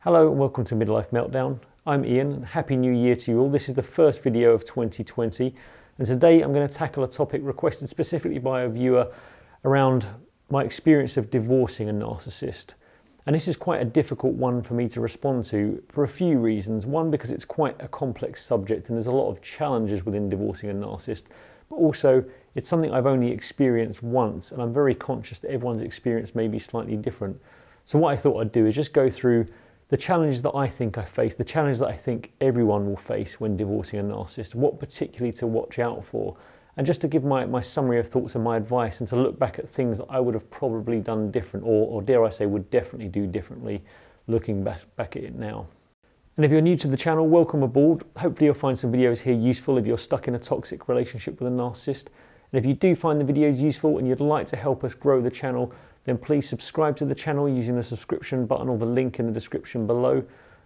Hello and welcome to Midlife Meltdown. I'm Ian and Happy New Year to you all. This is the first video of 2020 and today I'm going to tackle a topic requested specifically by a viewer around my experience of divorcing a narcissist. And this is quite a difficult one for me to respond to for a few reasons. One, because it's quite a complex subject and there's a lot of challenges within divorcing a narcissist, but also it's something I've only experienced once and I'm very conscious that everyone's experience may be slightly different. So what I thought I'd do is just go through the challenges that I think I face, the challenge that I think everyone will face when divorcing a narcissist, what particularly to watch out for, and just to give my summary of thoughts and my advice and to look back at things that I would have probably done different or dare I say would definitely do differently looking back at it now. And if you're new to the channel, welcome aboard. Hopefully you'll find some videos here useful if you're stuck in a toxic relationship with a narcissist. And if you do find the videos useful and you'd like to help us grow the channel, then please subscribe to the channel using the subscription button or the link in the description below.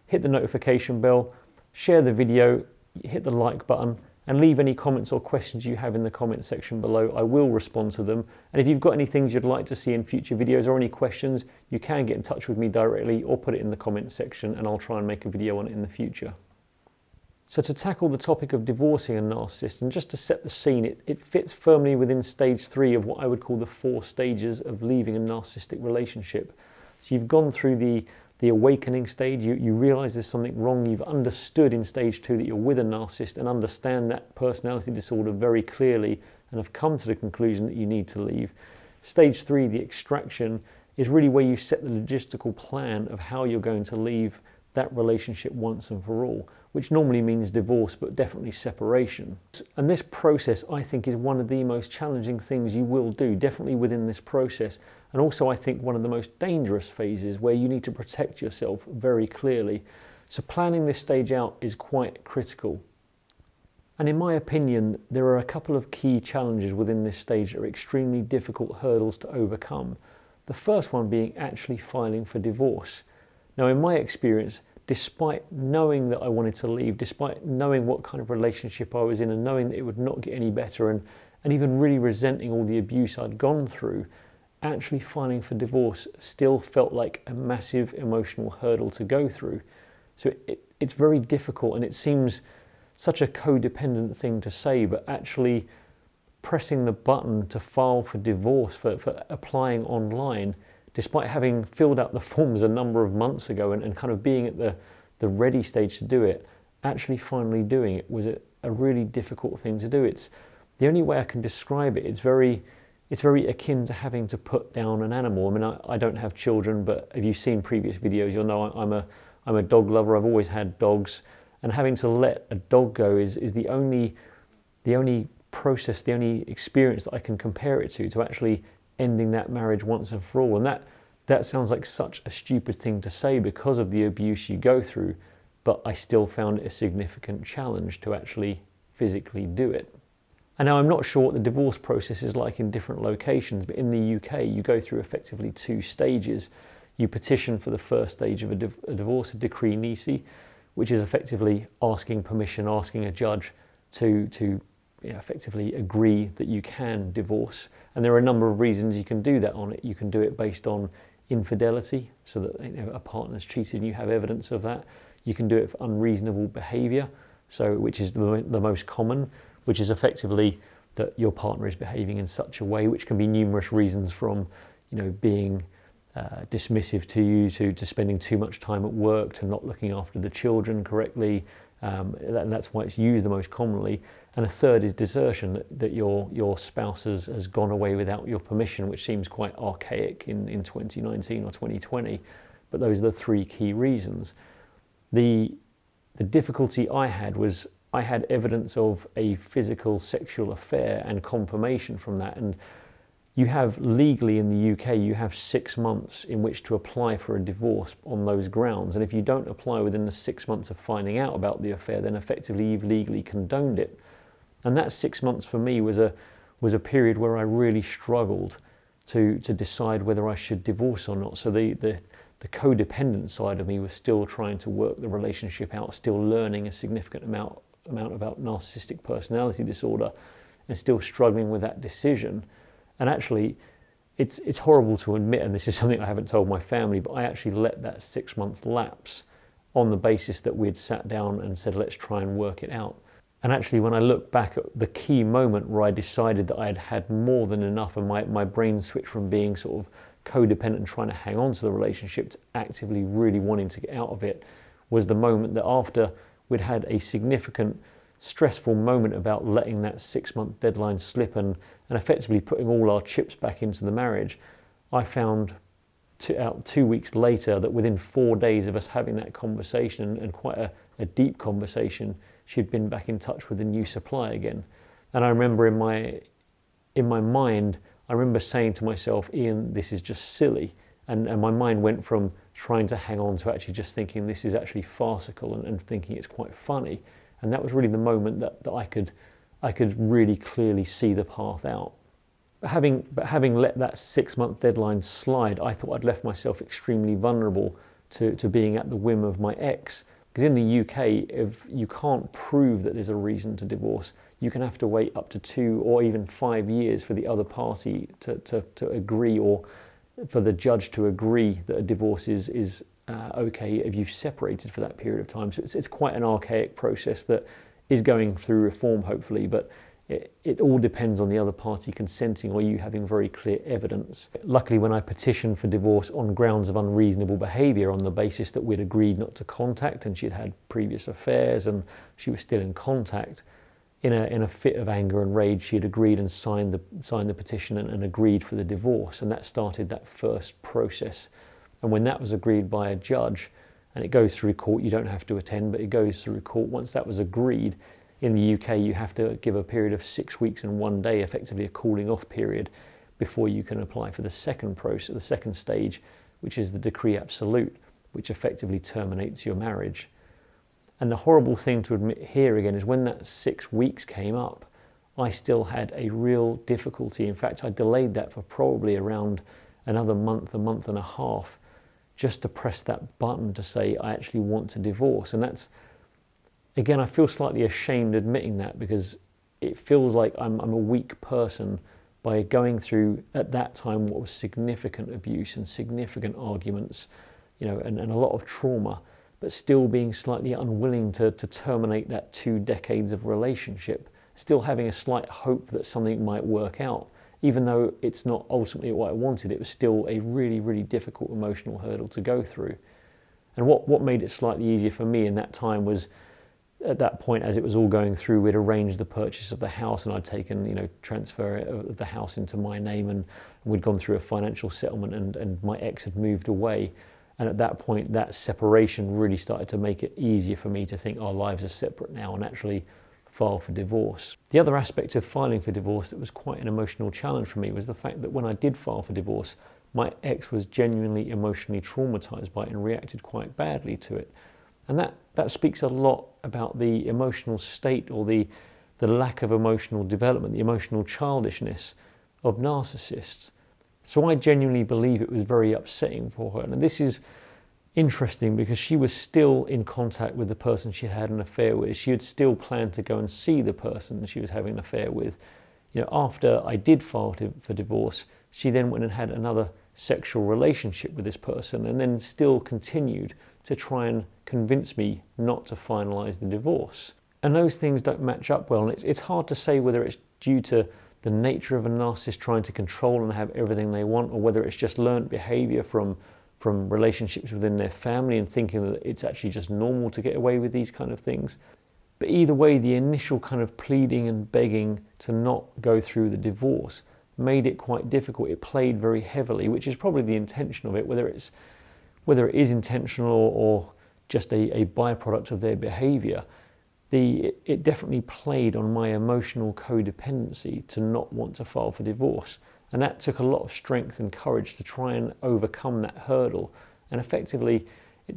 Hit the notification bell, share the video, hit the like button, and leave any comments or questions you have in the comment section below. I will respond to them. And if you've got any things you'd like to see in future videos or any questions, you can get in touch with me directly or put it in the comment section and I'll try and make a video on it in the future. So to tackle the topic of divorcing a narcissist, and just to set the scene, it fits firmly within stage 3 of what I would call the 4 stages of leaving a narcissistic relationship. So you've gone through the awakening stage, you realise there's something wrong, you've understood in stage 2 that you're with a narcissist and understand that personality disorder very clearly and have come to the conclusion that you need to leave. Stage 3, the extraction, is really where you set the logistical plan of how you're going to leave that relationship once and for all, which normally means divorce, but definitely separation. And this process, I think, is one of the most challenging things you will do, definitely within this process. And also, I think, one of the most dangerous phases where you need to protect yourself very clearly. So planning this stage out is quite critical. And in my opinion, there are a couple of key challenges within this stage that are extremely difficult hurdles to overcome. The first one being actually filing for divorce. Now, in my experience, despite knowing that I wanted to leave, despite knowing what kind of relationship I was in and knowing that it would not get any better and even really resenting all the abuse I'd gone through, actually filing for divorce still felt like a massive emotional hurdle to go through. So it's very difficult and it seems such a codependent thing to say, but actually pressing the button to file for divorce, for applying online, despite having filled out the forms a number of months ago and kind of being at the ready stage to do it, actually finally doing it was a really difficult thing to do. It's the only way I can describe it. It's very akin to having to put down an animal. I mean, I don't have children, but if you've seen previous videos, you'll know I'm a dog lover. I've always had dogs, and having to let a dog go is the only process, the only experience that I can compare it to actually ending that marriage once and for all. And that sounds like such a stupid thing to say because of the abuse you go through, but I still found it a significant challenge to actually physically do it. And now I'm not sure what the divorce process is like in different locations, but in the UK you go through effectively 2 stages. You petition for the first stage of a divorce, a decree nisi, which is effectively asking permission, asking a judge to effectively agree that you can divorce. And there are a number of reasons you can do that on it. You can do it based on infidelity, so that a partner's cheated and you have evidence of that. You can do it for unreasonable behaviour, which is the most common, which is effectively that your partner is behaving in such a way, which can be numerous reasons, from being dismissive to you, to spending too much time at work, to not looking after the children correctly. And that's why it's used the most commonly. And a third is desertion, that your spouse has gone away without your permission, which seems quite archaic in 2019 or 2020. But those are the 3 key reasons. The difficulty I had was I had evidence of a physical sexual affair and confirmation from that. And you have legally in the UK, you have 6 months in which to apply for a divorce on those grounds. And if you don't apply within the 6 months of finding out about the affair, then effectively you've legally condoned it. And that 6 months for me was a period where I really struggled to decide whether I should divorce or not. So the codependent side of me was still trying to work the relationship out, still learning a significant amount about narcissistic personality disorder, and still struggling with that decision. And actually, it's horrible to admit, and this is something I haven't told my family, but I actually let that 6 months lapse on the basis that we'd sat down and said, let's try and work it out. And actually, when I look back at the key moment where I decided that I had had more than enough and my brain switched from being sort of codependent and trying to hang on to the relationship to actively really wanting to get out of it, was the moment that after we'd had a significant stressful moment about letting that 6-month deadline slip and effectively putting all our chips back into the marriage, I found out 2 weeks later that within 4 days of us having that conversation, and quite a deep conversation, she'd been back in touch with a new supply again. And I remember in my mind, I remember saying to myself, Ian, this is just silly. And my mind went from trying to hang on to actually just thinking this is actually farcical and thinking it's quite funny. And that was really the moment that I could really clearly see the path out. But having let that 6-month deadline slide, I thought I'd left myself extremely vulnerable to being at the whim of my ex. Because in the UK, if you can't prove that there's a reason to divorce, you can have to wait up to 2 or even 5 years for the other party to agree, or for the judge to agree that a divorce is okay if you've separated for that period of time. So it's quite an archaic process that is going through reform, hopefully, but it all depends on the other party consenting or you having very clear evidence. Luckily, when I petitioned for divorce on grounds of unreasonable behaviour, on the basis that we'd agreed not to contact and she'd had previous affairs and she was still in contact, in a fit of anger and rage, she had agreed and signed the petition and agreed for the divorce, and that started that first process. And when that was agreed by a judge, and it goes through court, you don't have to attend, but it goes through court. Once that was agreed, in the UK, you have to give a period of 6 weeks and 1 day, effectively a cooling off period, before you can apply for the second process, the second stage, which is the decree absolute, which effectively terminates your marriage. And the horrible thing to admit here again is when that 6 weeks came up, I still had a real difficulty. In fact, I delayed that for probably around another month, a month and a half, just to press that button to say, I actually want to divorce. And that's, again, I feel slightly ashamed admitting that, because it feels like I'm a weak person by going through, at that time, what was significant abuse and significant arguments, and a lot of trauma, but still being slightly unwilling to terminate that 2 decades of relationship, still having a slight hope that something might work out. Even though it's not ultimately what I wanted, it was still a really, really difficult emotional hurdle to go through. And what made it slightly easier for me in that time was, at that point, as it was all going through, we'd arranged the purchase of the house, and I'd taken, transfer of the house into my name, and we'd gone through a financial settlement, and my ex had moved away. And at that point, that separation really started to make it easier for me to think our lives are separate now and actually file for divorce. The other aspect of filing for divorce that was quite an emotional challenge for me was the fact that when I did file for divorce, my ex was genuinely emotionally traumatized by it and reacted quite badly to it. And that speaks a lot about the emotional state, or the lack of emotional development, the emotional childishness of narcissists. So I genuinely believe it was very upsetting for her. And this is interesting because she was still in contact with the person she had an affair with. She had still planned to go and see the person she was having an affair with. After I did file for divorce, she then went and had another sexual relationship with this person, and then still continued to try and convince me not to finalise the divorce. And those things don't match up well. And it's hard to say whether it's due to the nature of a narcissist trying to control and have everything they want, or whether it's just learnt behaviour from relationships within their family and thinking that it's actually just normal to get away with these kind of things. But either way, the initial kind of pleading and begging to not go through the divorce made it quite difficult. It played very heavily, which is probably the intention of it, whether it is intentional or just a byproduct of their behaviour. It definitely played on my emotional codependency to not want to file for divorce. And that took a lot of strength and courage to try and overcome that hurdle. And effectively,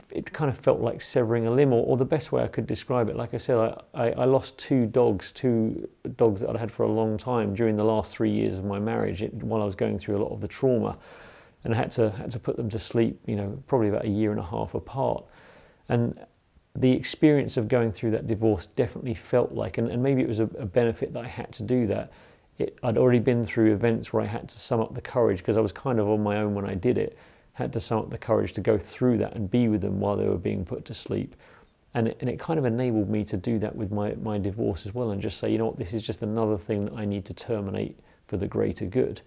it kind of felt like severing a limb, or the best way I could describe it, like I said, I lost two dogs that I'd had for a long time during the last 3 years of my marriage, while I was going through a lot of the trauma. And I had to put them to sleep, probably about 1.5 years apart. And the experience of going through that divorce definitely felt like, and maybe it was a benefit that I had to do that. I'd already been through events where I had to sum up the courage, because I was kind of on my own when I did it. had to summon up the courage to go through that and be with them while they were being put to sleep. And it kind of enabled me to do that with my divorce as well, and just say, you know what, this is just another thing that I need to terminate for the greater good.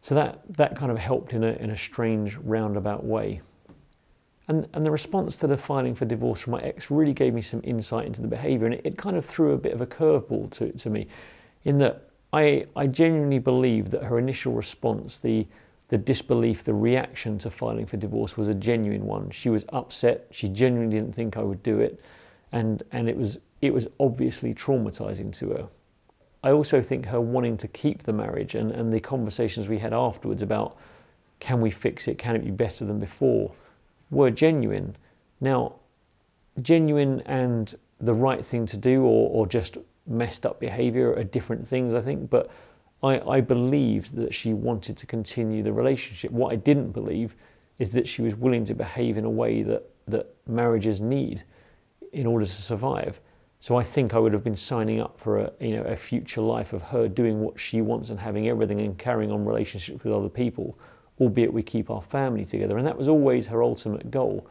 So that kind of helped in a strange roundabout way. And the response to the filing for divorce from my ex really gave me some insight into the behaviour, and it kind of threw a bit of a curveball to me, in that I genuinely believe that her initial response, the disbelief, the reaction to filing for divorce, was a genuine one. She was upset. She genuinely didn't think I would do it, and it was obviously traumatizing to her. I also think her wanting to keep the marriage and the conversations we had afterwards about, can we fix it, can it be better than before, were genuine. Now, genuine and the right thing to do, or just messed up behaviour, are different things, I think, but I believed that she wanted to continue the relationship. What I didn't believe is that she was willing to behave in a way that marriages need in order to survive. So I think I would have been signing up for a future life of her doing what she wants and having everything and carrying on relationships with other people, albeit we keep our family together. And that was always her ultimate goal,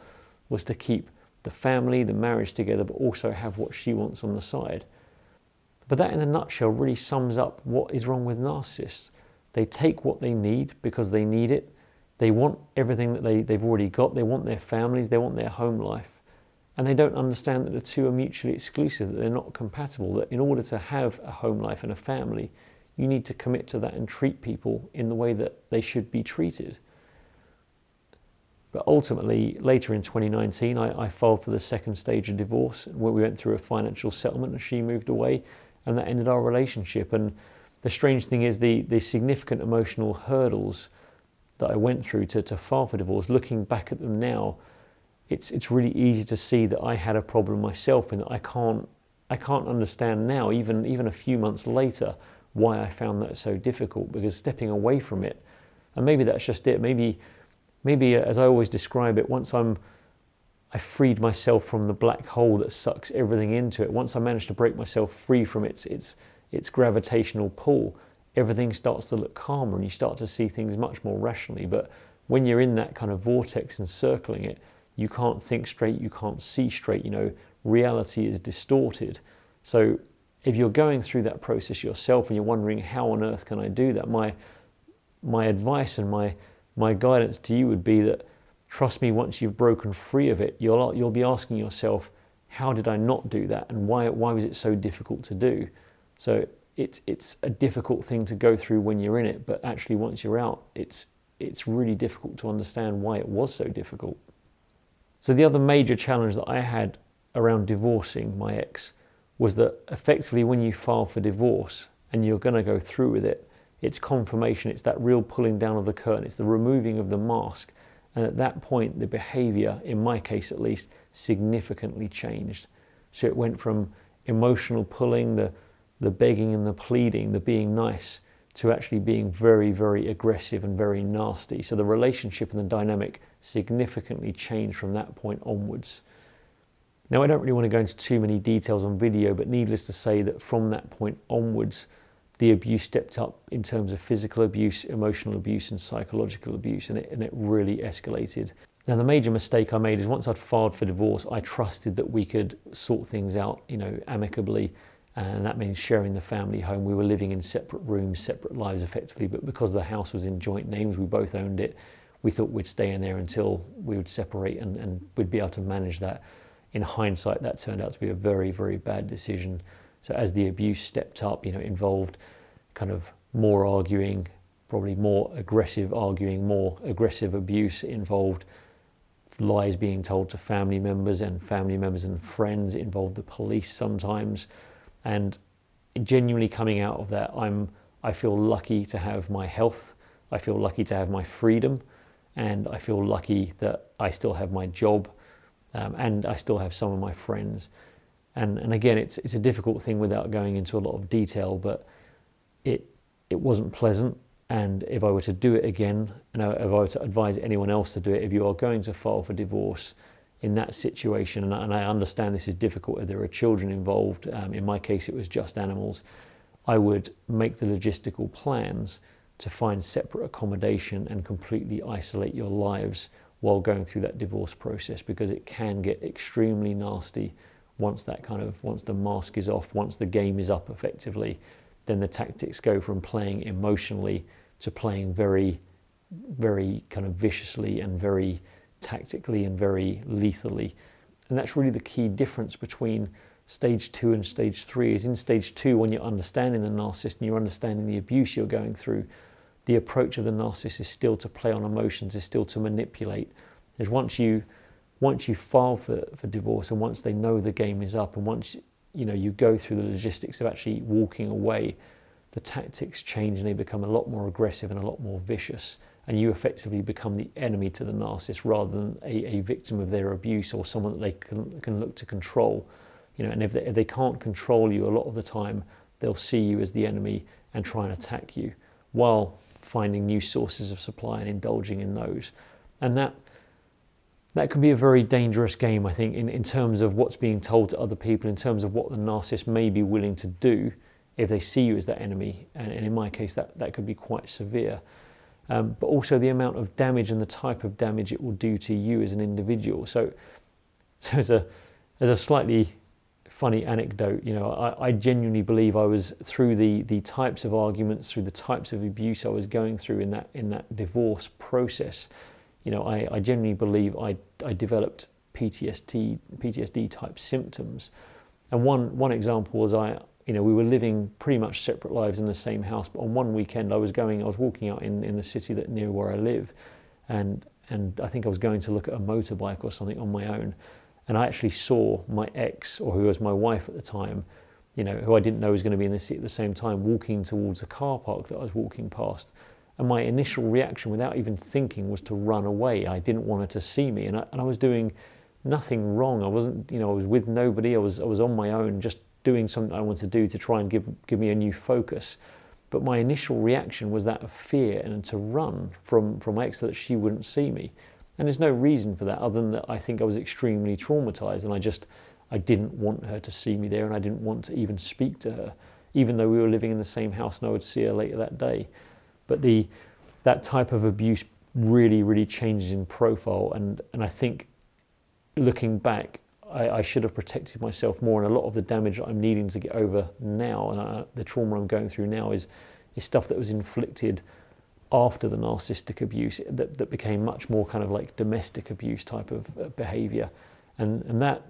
was to keep the family, the marriage together, but also have what she wants on the side. But that in a nutshell really sums up what is wrong with narcissists. They take what they need because they need it. They want everything that they've already got. They want their families, they want their home life. And they don't understand that the two are mutually exclusive, that they're not compatible, that in order to have a home life and a family, you need to commit to that and treat people in the way that they should be treated. But ultimately, later in 2019, I filed for the second stage of divorce, where we went through a financial settlement and she moved away, and that ended our relationship. And the strange thing is the significant emotional hurdles that I went through to file for divorce, looking back at them now, it's really easy to see that I had a problem myself, and that I can't understand now, even a few months later, why I found that so difficult, because stepping away from it, and maybe that's just it, maybe as I always describe it, once I freed myself from the black hole that sucks everything into it, once I managed to break myself free from its gravitational pull, everything starts to look calmer and you start to see things much more rationally. But when you're in that kind of vortex and circling it, you can't think straight, you can't see straight, reality is distorted. So if you're going through that process yourself and you're wondering, how on earth can I do that? My advice and my guidance to you would be that, trust me, once you've broken free of it, you'll be asking yourself, how did I not do that? And why was it so difficult to do? So it's a difficult thing to go through when you're in it, but actually once you're out, it's really difficult to understand why it was so difficult. So the other major challenge that I had around divorcing my ex was that effectively when you file for divorce and you're going to go through with it, it's confirmation, it's that real pulling down of the curtain, it's the removing of the mask. And at that point, the behaviour, in my case at least, significantly changed. So it went from emotional pulling, the begging and the pleading, the being nice, to actually being very, very aggressive and very nasty. So the relationship and the dynamic significantly changed from that point onwards. Now, I don't really want to go into too many details on video, but needless to say that from that point onwards, the abuse stepped up in terms of physical abuse, emotional abuse, and psychological abuse, and it really escalated. Now, the major mistake I made is once I'd filed for divorce, I trusted that we could sort things out, amicably, and that means sharing the family home. We were living in separate rooms, separate lives effectively, but because the house was in joint names, we both owned it, we thought we'd stay in there until we would separate and we'd be able to manage that. In hindsight, that turned out to be a very, very bad decision. So as the abuse stepped up, involved kind of more arguing, probably more aggressive arguing, more aggressive abuse. It involved lies being told to family members and friends. It involved the police sometimes. And genuinely coming out of that, I feel lucky to have my health. I feel lucky to have my freedom. And I feel lucky that I still have my job. And I still have some of my friends. And again, it's a difficult thing without going into a lot of detail, but it wasn't pleasant. And if I were to do it again, if I were to advise anyone else to do it, if you are going to file for divorce in that situation, and I understand this is difficult if there are children involved, in my case it was just animals, I would make the logistical plans to find separate accommodation and completely isolate your lives while going through that divorce process, because it can get extremely nasty once the mask is off, once the game is up effectively. Then the tactics go from playing emotionally to playing very, very kind of viciously and very tactically and very lethally. And that's really the key difference between stage 2 and stage 3. Is in stage 2, when you're understanding the narcissist and you're understanding the abuse you're going through, the approach of the narcissist is still to play on emotions, is still to manipulate. Is once you file for divorce, and once they know the game is up, and once you go through the logistics of actually walking away, the tactics change and they become a lot more aggressive and a lot more vicious, and you effectively become the enemy to the narcissist rather than a victim of their abuse or someone that they can look to control. And if they can't control you, a lot of the time they'll see you as the enemy and try and attack you, while finding new sources of supply and indulging in those. And that can be a very dangerous game, I think, in terms of what's being told to other people, in terms of what the narcissist may be willing to do if they see you as that enemy. And in my case, that could be quite severe. But also the amount of damage and the type of damage it will do to you as an individual. So as a slightly funny anecdote, I genuinely believe I was, through the types of arguments, through the types of abuse I was going through in that divorce process, I genuinely believe I developed PTSD type symptoms. And one example was we were living pretty much separate lives in the same house, but on one weekend I was walking out in the city near where I live, and I think I was going to look at a motorbike or something on my own. And I actually saw my ex, or who was my wife at the time, who I didn't know was going to be in the city at the same time, walking towards a car park that I was walking past. And my initial reaction, without even thinking, was to run away. I didn't want her to see me, and I was doing nothing wrong. I wasn't, I was with nobody. I was on my own, just doing something I wanted to do to try and give me a new focus. But my initial reaction was that of fear and to run from my ex so that she wouldn't see me. And there's no reason for that other than that I think I was extremely traumatized, and I didn't want her to see me there, and I didn't want to even speak to her, even though we were living in the same house and I would see her later that day. But that type of abuse really, really changes in profile, and I think looking back, I should have protected myself more, and a lot of the damage that I'm needing to get over now, and the trauma I'm going through now is stuff that was inflicted after the narcissistic abuse that became much more kind of like domestic abuse type of behavior, and that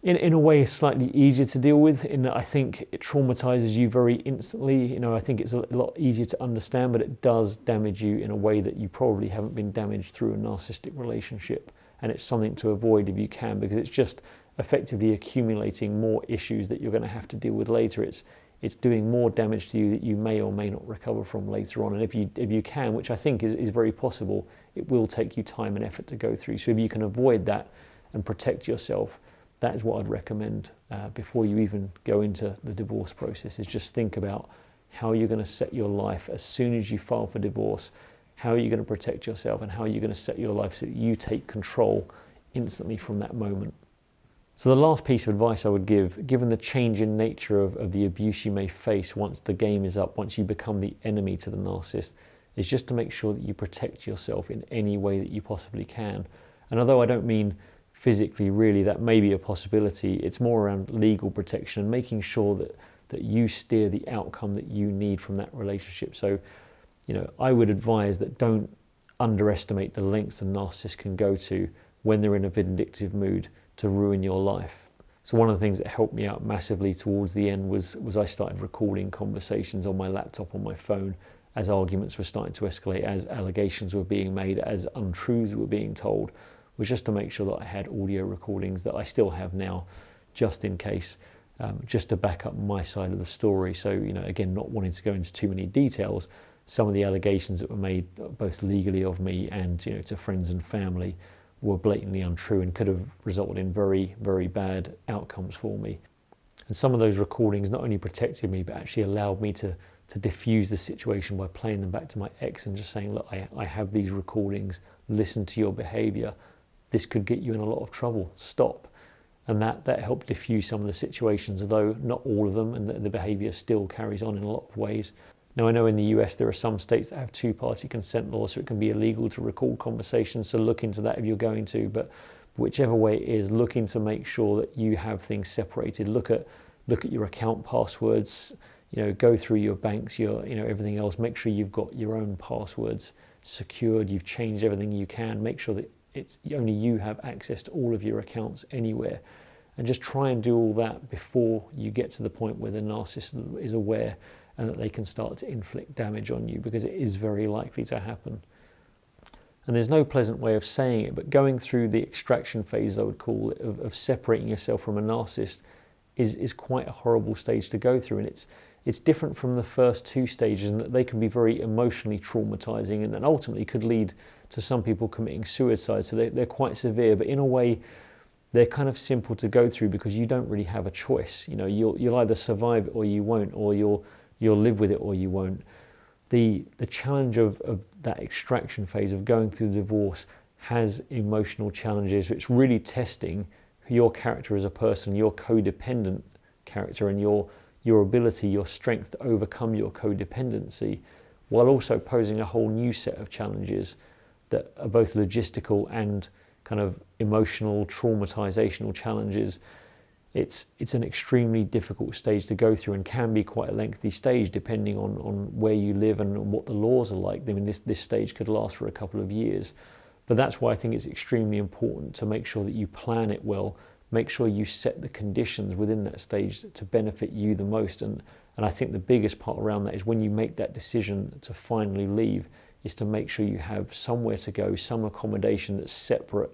in a way is slightly easier to deal with, in that I think it traumatizes you very instantly. I think it's a lot easier to understand, but it does damage you in a way that you probably haven't been damaged through a narcissistic relationship. And it's something to avoid if you can, because it's just effectively accumulating more issues that you're going to have to deal with later. It's doing more damage to you that you may or may not recover from later on. And if you can, which I think is very possible, it will take you time and effort to go through. So if you can avoid that and protect yourself, that is what I'd recommend before you even go into the divorce process, is just think about how you're going to set your life as soon as you file for divorce. How are you going to protect yourself, and how are you going to set your life so that you take control instantly from that moment? So the last piece of advice I would give, given the change in nature of the abuse you may face once the game is up, once you become the enemy to the narcissist, is just to make sure that you protect yourself in any way that you possibly can. And although I don't mean physically, really, that may be a possibility, it's more around legal protection and making sure that you steer the outcome that you need from that relationship. So I would advise that don't underestimate the lengths a narcissist can go to when they're in a vindictive mood to ruin your life. So one of the things that helped me out massively towards the end was I started recording conversations on my laptop, on my phone, as arguments were starting to escalate, as allegations were being made, as untruths were being told, was just to make sure that I had audio recordings that I still have now, just in case, just to back up my side of the story. So, again, not wanting to go into too many details, some of the allegations that were made, both legally of me and to friends and family, were blatantly untrue and could have resulted in very, very bad outcomes for me. And some of those recordings not only protected me, but actually allowed me to diffuse the situation by playing them back to my ex and just saying, look, I have these recordings, listen to your behavior, this could get you in a lot of trouble, stop. And that helped diffuse some of the situations, although not all of them, and the behavior still carries on in a lot of ways. Now, I know in the US there are some states that have two-party consent laws, so it can be illegal to record conversations, so look into that if you're going to. But whichever way it is, looking to make sure that you have things separated. Look at your account passwords, go through your banks, your everything else. Make sure you've got your own passwords secured, you've changed everything you can. Make sure that it's only you have access to all of your accounts anywhere. And just try and do all that before you get to the point where the narcissist is aware and that they can start to inflict damage on you, because it is very likely to happen. And there's no pleasant way of saying it, but going through the extraction phase, I would call it, of separating yourself from a narcissist is quite a horrible stage to go through. And it's different from the first two stages in that they can be very emotionally traumatizing and ultimately could lead to some people committing suicide. So they're quite severe, but in a way, they're kind of simple to go through because you don't really have a choice. You'll either survive it or you won't, or you'll live with it or you won't. The challenge of that extraction phase of going through the divorce has emotional challenges. It's really testing your character as a person, your codependent character, and your ability, your strength to overcome your codependency, while also posing a whole new set of challenges that are both logistical and kind of emotional, traumatizational challenges. It's an extremely difficult stage to go through and can be quite a lengthy stage depending on where you live and what the laws are like. I mean, this stage could last for a couple of years. But that's why I think it's extremely important to make sure that you plan it well, make sure you set the conditions within that stage to benefit you the most. And I think the biggest part around that is when you make that decision to finally leave, is to make sure you have somewhere to go, some accommodation that's separate,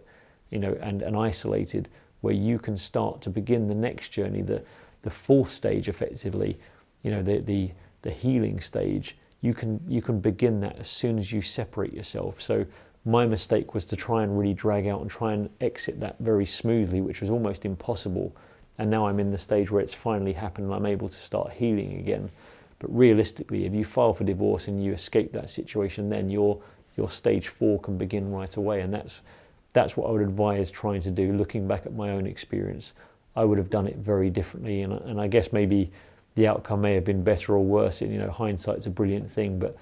and isolated, where you can start to begin the next journey, the fourth stage effectively, the healing stage. You can begin that as soon as you separate yourself. So my mistake was to try and really drag out and try and exit that very smoothly, which was almost impossible. And now I'm in the stage where it's finally happened and I'm able to start healing again. But realistically, if you file for divorce and you escape that situation, then your stage 4 can begin right away. And that's what I would advise trying to do. Looking back at my own experience, I would have done it very differently. And I guess maybe the outcome may have been better or worse. Hindsight's a brilliant thing, but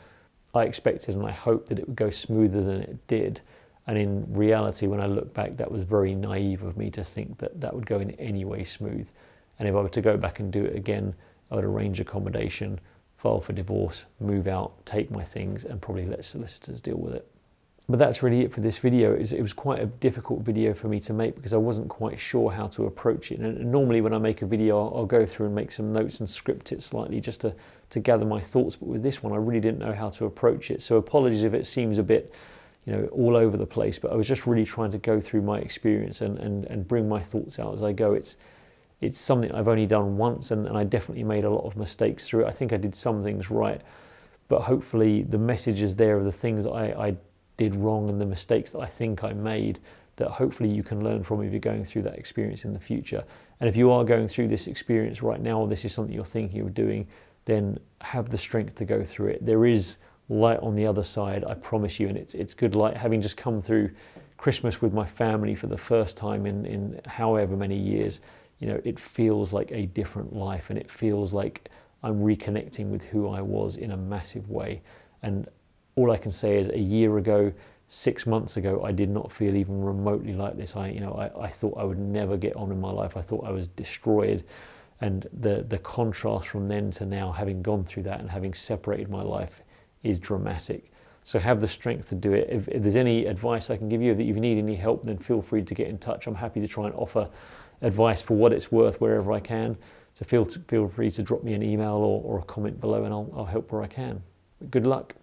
I expected and I hoped that it would go smoother than it did. And in reality, when I look back, that was very naive of me to think that would go in any way smooth. And if I were to go back and do it again, I would arrange accommodation, file for divorce, move out, take my things, and probably let solicitors deal with it. But that's really it for this video. It was quite a difficult video for me to make because I wasn't quite sure how to approach it. And normally when I make a video, I'll go through and make some notes and script it slightly just to gather my thoughts. But with this one, I really didn't know how to approach it. So apologies if it seems a bit, all over the place. But I was just really trying to go through my experience and bring my thoughts out as I go. It's something I've only done once, and I definitely made a lot of mistakes through it. I think I did some things right, but hopefully the message is there of the things that I did wrong and the mistakes that I think I made, that hopefully you can learn from if you're going through that experience in the future. And if you are going through this experience right now, or this is something you're thinking of doing, then have the strength to go through it. There is light on the other side, I promise you, and it's good light. Having just come through Christmas with my family for the first time in however many years, it feels like a different life, and it feels like I'm reconnecting with who I was in a massive way. And all I can say is a year ago, 6 months ago, I did not feel even remotely like this. I thought I would never get on in my life. I thought I was destroyed. And the contrast from then to now, having gone through that and having separated my life, is dramatic. So have the strength to do it. If there's any advice I can give you, if you need any help, then feel free to get in touch. I'm happy to try and offer advice for what it's worth wherever I can. So feel free to drop me an email or a comment below, and I'll help where I can. Good luck.